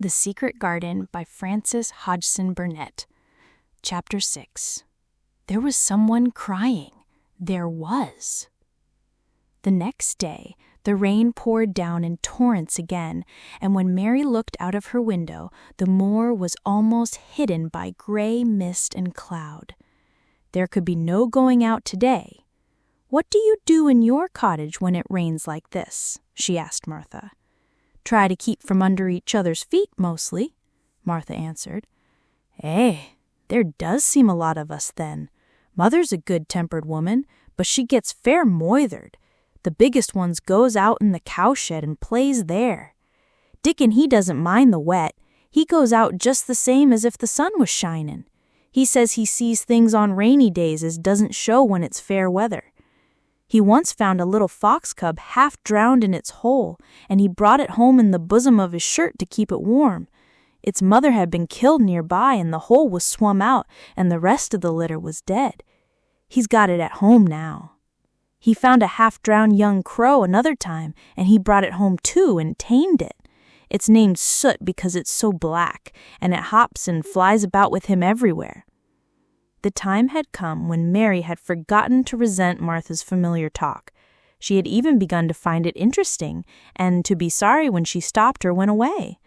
The Secret Garden by Frances Hodgson Burnett. Chapter 6. There was someone crying. There was. The next day, the rain poured down in torrents again, and when Mary looked out of her window, the moor was almost hidden by gray mist and cloud. There could be no going out today. "What do you do in your cottage when it rains like this?" she asked Martha. "Try to keep from under each other's feet, mostly," Martha answered. There does seem a lot of us then. Mother's a good-tempered woman, but she gets fair moithered. The biggest ones goes out in the cowshed and plays there. Dickon, he doesn't mind the wet. He goes out just the same as if the sun was shining. He says he sees things on rainy days as doesn't show when it's fair weather. He once found a little fox cub half drowned in its hole, and he brought it home in the bosom of his shirt to keep it warm. Its mother had been killed nearby, and the hole was swum out, and the rest of the litter was dead. He's got it at home now. He found a half-drowned young crow another time, and he brought it home too and tamed it. It's named Soot because it's so black, and it hops and flies about with him everywhere. The time had come when Mary had forgotten to resent Martha's familiar talk. She had even begun to find it interesting, and to be sorry when she stopped or went away.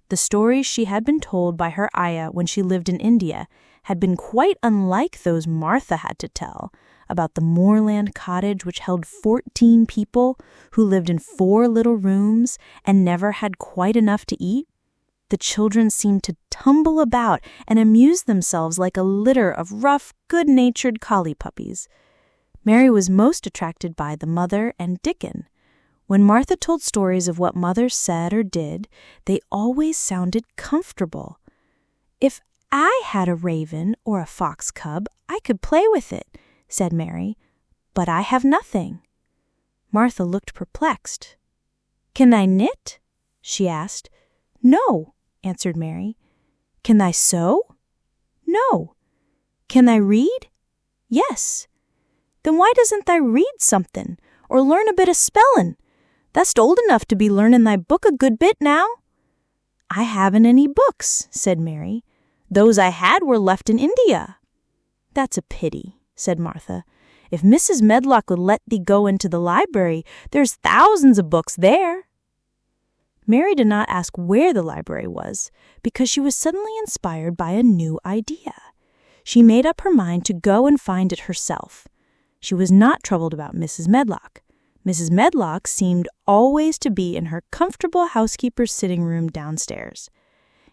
The stories she had been told by her ayah when she lived in India had been quite unlike those Martha had to tell, about the moorland cottage which held 14 people who lived in 4 little rooms and never had quite enough to eat. The children seemed to tumble about and amuse themselves like a litter of rough, good-natured collie puppies. Mary was most attracted by the mother and Dickon. When Martha told stories of what mother said or did, they always sounded comfortable. "If I had a raven or a fox cub, I could play with it," said Mary, "but I have nothing." Martha looked perplexed. "Can I knit?" she asked. "No," answered Mary. "Can I sew?" "No." "Can I read?" "Yes." "Then why doesn't thy read something, or learn a bit of spellin'? Thou'st old enough to be learnin' thy book a good bit now." "I haven't any books," said Mary. "Those I had were left in India." "That's a pity," said Martha. "If Mrs. Medlock would let thee go into the library, there's thousands of books there." Mary did not ask where the library was, because she was suddenly inspired by a new idea. She made up her mind to go and find it herself. She was not troubled about Mrs. Medlock. Mrs. Medlock seemed always to be in her comfortable housekeeper's sitting room downstairs.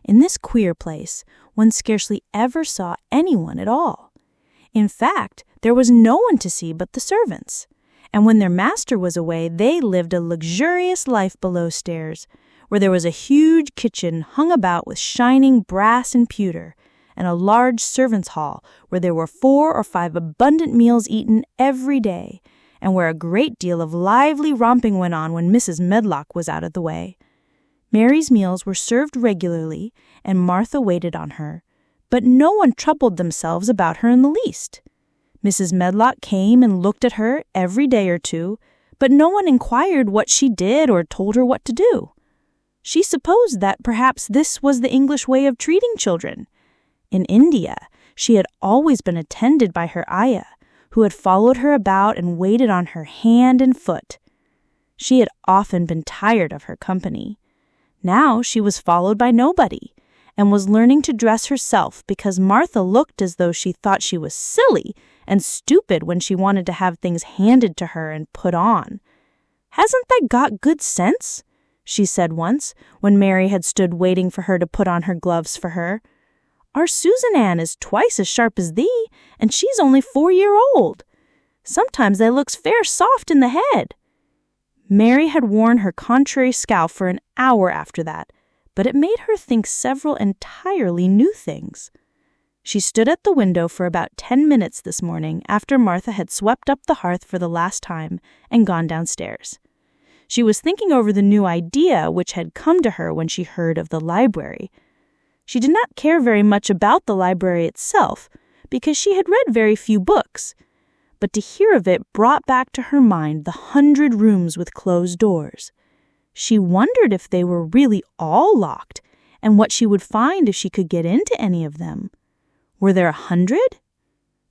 In this queer place, one scarcely ever saw anyone at all. In fact, there was no one to see but the servants. And when their master was away, they lived a luxurious life below stairs, where there was a huge kitchen hung about with shining brass and pewter, and a large servants' hall where there were 4 or 5 abundant meals eaten every day, and where a great deal of lively romping went on when Mrs. Medlock was out of the way. Mary's meals were served regularly, and Martha waited on her, but no one troubled themselves about her in the least. Mrs. Medlock came and looked at her every day or 2, but no one inquired what she did or told her what to do. She supposed that perhaps this was the English way of treating children. In India, she had always been attended by her ayah, who had followed her about and waited on her hand and foot. She had often been tired of her company. Now she was followed by nobody, and was learning to dress herself because Martha looked as though she thought she was silly and stupid when she wanted to have things handed to her and put on. "Hasn't thy got good sense?" she said once, when Mary had stood waiting for her to put on her gloves for her. "Our Susan Ann is twice as sharp as thee, and she's only 4-year-old. Sometimes thy looks fair soft in the head." Mary had worn her contrary scowl for an hour after that, but it made her think several entirely new things. She stood at the window for about 10 minutes this morning after Martha had swept up the hearth for the last time and gone downstairs. She was thinking over the new idea which had come to her when she heard of the library. She did not care very much about the library itself, because she had read very few books, but to hear of it brought back to her mind the 100 rooms with closed doors. She wondered if they were really all locked, and what she would find if she could get into any of them. Were there 100?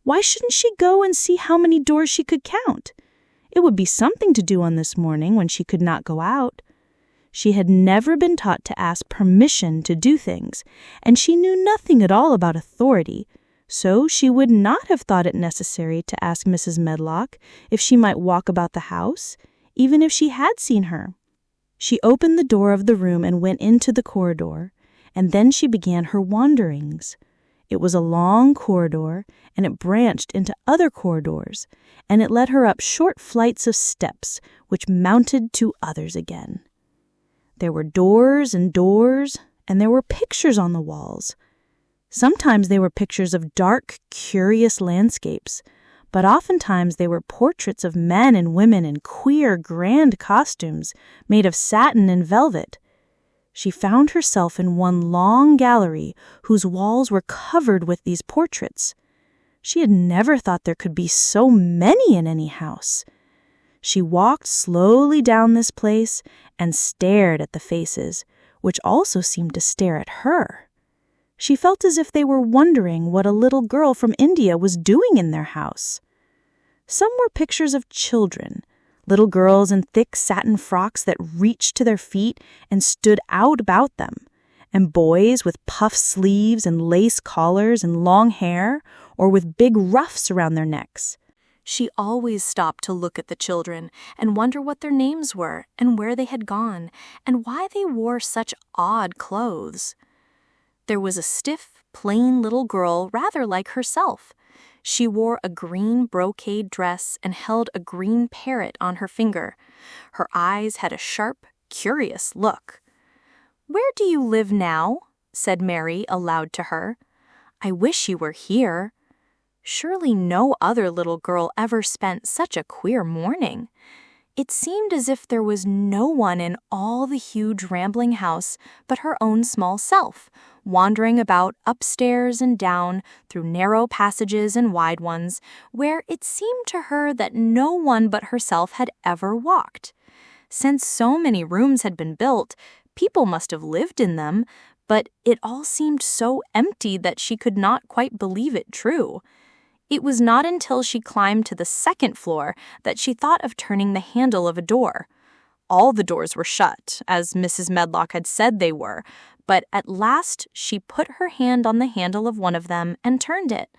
Why shouldn't she go and see how many doors she could count? It would be something to do on this morning when she could not go out. She had never been taught to ask permission to do things, and she knew nothing at all about authority, so she would not have thought it necessary to ask Mrs. Medlock if she might walk about the house, even if she had seen her. She opened the door of the room and went into the corridor, and then she began her wanderings. It was a long corridor, and it branched into other corridors, and it led her up short flights of steps, which mounted to others again. There were doors, and there were pictures on the walls. Sometimes they were pictures of dark, curious landscapes, but oftentimes they were portraits of men and women in queer, grand costumes made of satin and velvet. She found herself in one long gallery whose walls were covered with these portraits. She had never thought there could be so many in any house. She walked slowly down this place and stared at the faces, which also seemed to stare at her. She felt as if they were wondering what a little girl from India was doing in their house. Some were pictures of children, little girls in thick satin frocks that reached to their feet and stood out about them, and boys with puffed sleeves and lace collars and long hair, or with big ruffs around their necks. She always stopped to look at the children and wonder what their names were and where they had gone and why they wore such odd clothes. There was a stiff, plain little girl rather like herself. She wore a green brocade dress and held a green parrot on her finger. Her eyes had a sharp, curious look. "Where do you live now?" said Mary aloud to her. "I wish you were here." Surely no other little girl ever spent such a queer morning. It seemed as if there was no one in all the huge rambling house but her own small self, wandering about upstairs and down through narrow passages and wide ones, where it seemed to her that no one but herself had ever walked. Since so many rooms had been built, people must have lived in them, but it all seemed so empty that she could not quite believe it true. It was not until she climbed to the second floor that she thought of turning the handle of a door. All the doors were shut, as Mrs. Medlock had said they were, but at last she put her hand on the handle of one of them and turned it.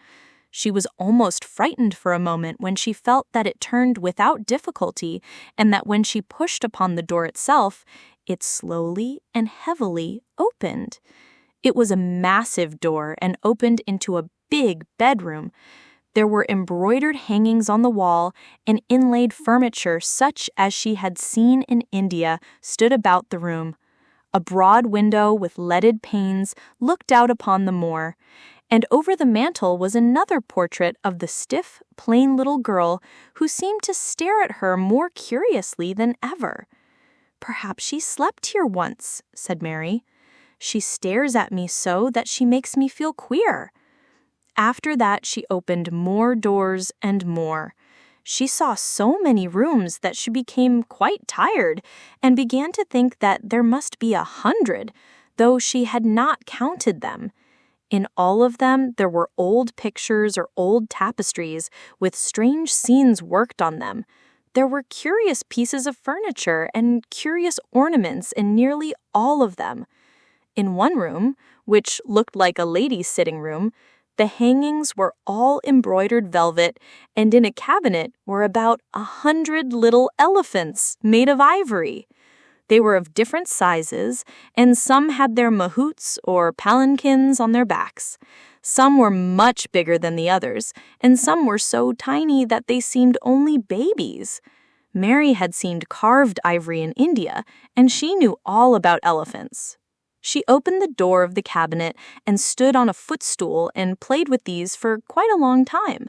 She was almost frightened for a moment when she felt that it turned without difficulty, and that when she pushed upon the door itself, it slowly and heavily opened. It was a massive door and opened into a big bedroom. There were embroidered hangings on the wall, and inlaid furniture such as she had seen in India stood about the room. A broad window with leaded panes looked out upon the moor, and over the mantel was another portrait of the stiff, plain little girl who seemed to stare at her more curiously than ever. "Perhaps she slept here once," said Mary. "She stares at me so that she makes me feel queer." After that she opened more doors and more. She saw so many rooms that she became quite tired and began to think that there must be 100, though she had not counted them. In all of them there were old pictures or old tapestries with strange scenes worked on them. There were curious pieces of furniture and curious ornaments in nearly all of them. In one room, which looked like a lady's sitting room, the hangings were all embroidered velvet, and in a cabinet were about 100 little elephants made of ivory. They were of different sizes, and some had their mahouts or palanquins on their backs. Some were much bigger than the others, and some were so tiny that they seemed only babies. Mary had seen carved ivory in India, and she knew all about elephants. She opened the door of the cabinet and stood on a footstool and played with these for quite a long time.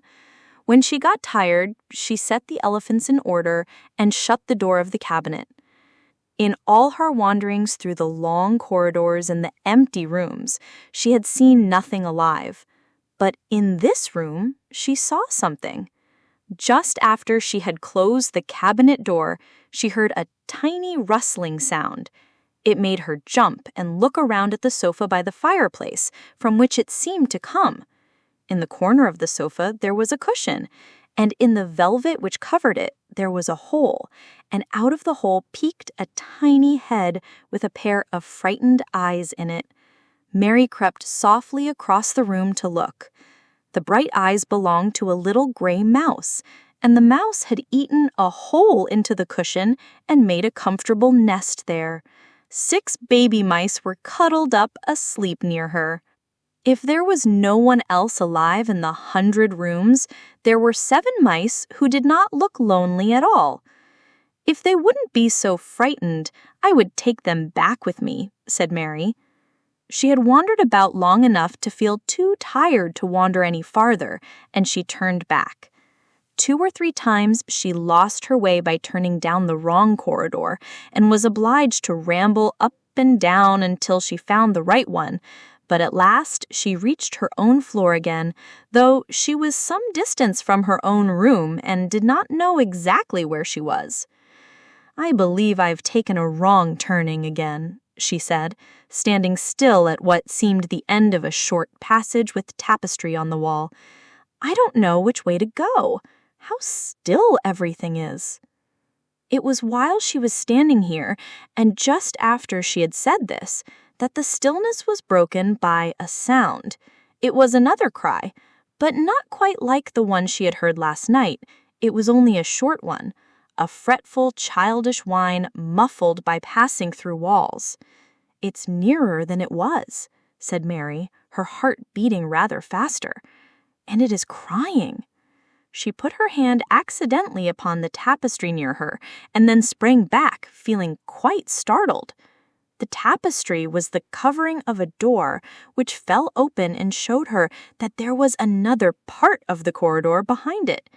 When she got tired, she set the elephants in order and shut the door of the cabinet. In all her wanderings through the long corridors and the empty rooms, she had seen nothing alive. But in this room, she saw something. Just after she had closed the cabinet door, she heard a tiny rustling sound. It made her jump and look around at the sofa by the fireplace, from which it seemed to come. In the corner of the sofa there was a cushion, and in the velvet which covered it there was a hole, and out of the hole peeked a tiny head with a pair of frightened eyes in it. Mary crept softly across the room to look. The bright eyes belonged to a little gray mouse, and the mouse had eaten a hole into the cushion and made a comfortable nest there. 6 baby mice were cuddled up asleep near her. If there was no one else alive in the 100 rooms, there were 7 mice who did not look lonely at all. "If they wouldn't be so frightened, I would take them back with me," said Mary. She had wandered about long enough to feel too tired to wander any farther, and she turned back. 2 or 3 times she lost her way by turning down the wrong corridor and was obliged to ramble up and down until she found the right one, but at last she reached her own floor again, though she was some distance from her own room and did not know exactly where she was. "I believe I've taken a wrong turning again," she said, standing still at what seemed the end of a short passage with tapestry on the wall. "I don't know which way to go. How still everything is." It was while she was standing here, and just after she had said this, that the stillness was broken by a sound. It was another cry, but not quite like the one she had heard last night. It was only a short one, a fretful, childish whine muffled by passing through walls. "It's nearer than it was," said Mary, her heart beating rather faster. "And it is crying." She put her hand accidentally upon the tapestry near her, and then sprang back, feeling quite startled. The tapestry was the covering of a door, which fell open and showed her that there was another part of the corridor behind it,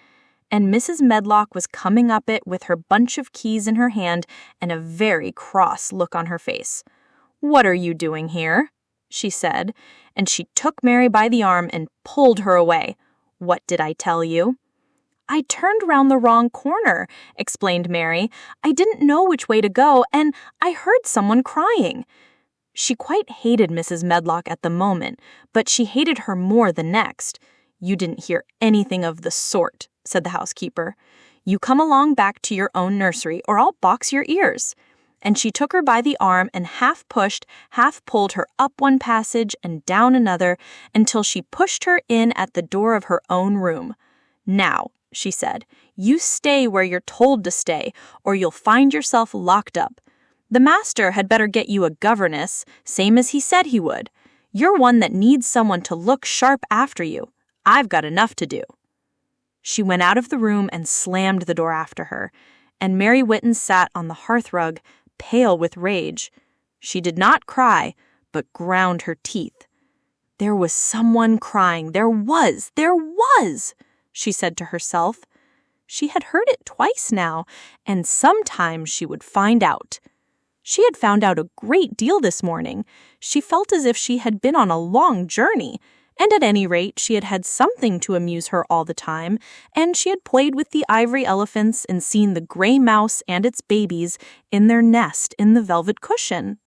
and Mrs. Medlock was coming up it with her bunch of keys in her hand and a very cross look on her face. "What are you doing here?" she said, and she took Mary by the arm and pulled her away. "What did I tell you?" "I turned round the wrong corner," explained Mary. "I didn't know which way to go, and I heard someone crying." She quite hated Mrs. Medlock at the moment, but she hated her more the next. "You didn't hear anything of the sort," said the housekeeper. "You come along back to your own nursery, or I'll box your ears." And she took her by the arm and half pushed, half pulled her up one passage and down another until she pushed her in at the door of her own room. "Now," she said, "you stay where you're told to stay, or you'll find yourself locked up. The master had better get you a governess, same as he said he would. You're one that needs someone to look sharp after you. I've got enough to do." She went out of the room and slammed the door after her, and Mary Whitten sat on the hearthrug, pale with rage. She did not cry, but ground her teeth. "There was someone crying. There was! She said to herself. She had heard it twice now, and sometime she would find out. She had found out a great deal this morning. She felt as if she had been on a long journey, and at any rate she had had something to amuse her all the time, and she had played with the ivory elephants and seen the gray mouse and its babies in their nest in the velvet cushion,